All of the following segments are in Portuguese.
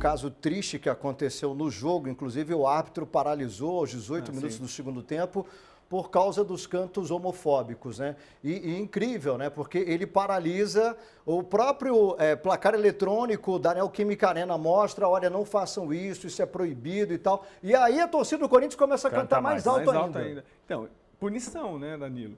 caso triste que aconteceu no jogo, inclusive o árbitro paralisou aos 18 minutos do segundo tempo por causa dos cantos homofóbicos, né? E incrível, né? Porque ele paralisa o próprio placar eletrônico da Neoquímica Arena mostra, olha, não façam isso é proibido e tal. E aí a torcida do Corinthians começa a cantar mais alto ainda. Então, punição, né, Danilo?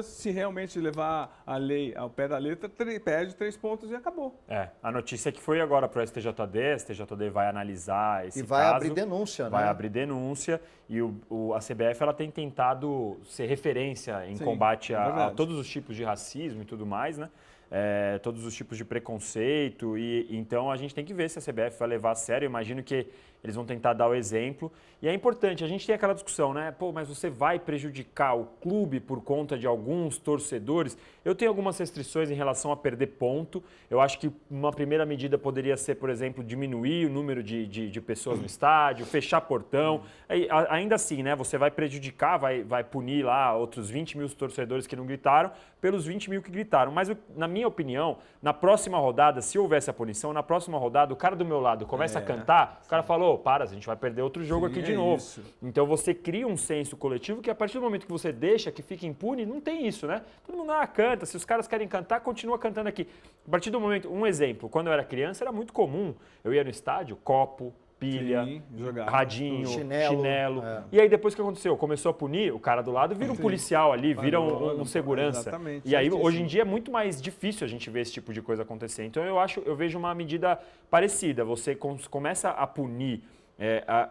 Se realmente levar a lei ao pé da letra, perde 3 pontos e acabou. A notícia que foi agora para o STJD, a STJD vai analisar esse caso. E vai abrir denúncia, né? Vai abrir denúncia e a CBF ela tem tentado ser referência em combate a todos os tipos de racismo e tudo mais, né? Todos os tipos de preconceito e então a gente tem que ver se a CBF vai levar a sério. Eu imagino que eles vão tentar dar o exemplo e é importante, a gente tem aquela discussão, né? Pô, mas você vai prejudicar o clube por conta de alguns torcedores? Eu tenho algumas restrições em relação a perder ponto. Eu acho que uma primeira medida poderia ser, por exemplo, diminuir o número de pessoas no estádio, fechar portão. Ainda assim, né? Você vai prejudicar, vai punir lá outros 20 mil torcedores que não gritaram pelos 20 mil que gritaram. Mas, na minha opinião, na próxima rodada, se houvesse a punição, na próxima rodada, o cara do meu lado começa a cantar, o cara falou, a gente vai perder outro jogo aqui de novo. Isso. Então você cria um senso coletivo que a partir do momento que você deixa que fique impune, não tem isso, né? Todo mundo canta, se os caras querem cantar, continua cantando aqui. A partir do momento, um exemplo, quando eu era criança era muito comum, eu ia no estádio, copo, pilha, radinho, chinelo. E aí depois o que aconteceu? Começou a punir, o cara do lado vira um policial ali, vira um segurança. Exatamente. E aí hoje em dia é muito mais difícil a gente ver esse tipo de coisa acontecer. Então eu vejo uma medida parecida. Você começa a punir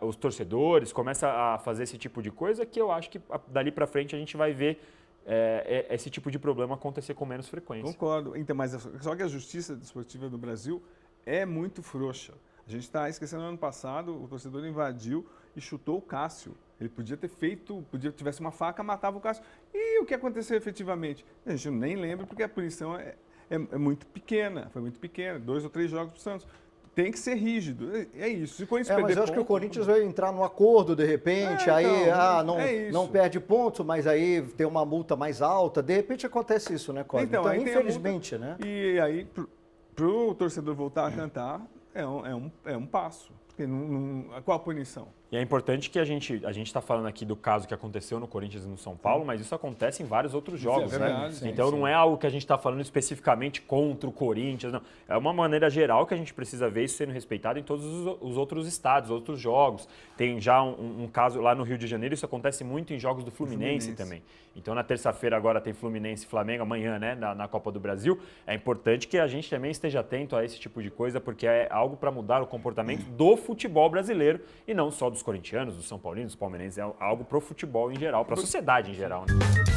os torcedores, começa a fazer esse tipo de coisa que eu acho que dali para frente a gente vai ver esse tipo de problema acontecer com menos frequência. Concordo. Então, mas só que a justiça desportiva do Brasil é muito frouxa. A gente está esquecendo, no ano passado, o torcedor invadiu e chutou o Cássio. Ele podia ter tivesse uma faca, matava o Cássio. E o que aconteceu efetivamente? A gente nem lembra porque a punição é muito pequena, foi muito pequena, 2 ou 3 jogos para o Santos. Tem que ser rígido, é isso. Se o Corinthians mas eu acho que o Corinthians vai entrar num acordo de repente, não perde pontos, mas aí tem uma multa mais alta. De repente acontece isso, né, Cosme? Então infelizmente, né? E aí, para o torcedor voltar a cantar, é um passo. Porque qual a punição? E é importante que a gente está falando aqui do caso que aconteceu no Corinthians e no São Paulo, mas isso acontece em vários outros jogos, né? Então não é algo que a gente está falando especificamente contra o Corinthians, não. É uma maneira geral que a gente precisa ver isso sendo respeitado em todos os outros estados, outros jogos. Tem já um caso lá no Rio de Janeiro, isso acontece muito em jogos do Fluminense também. Então na terça-feira agora tem Fluminense e Flamengo, amanhã, né, na Copa do Brasil. É importante que a gente também esteja atento a esse tipo de coisa, porque é algo para mudar o comportamento do futebol brasileiro e não só dos corintianos, dos são paulinos, dos palmeirenses, é algo pro futebol em geral, pra sociedade em geral, né?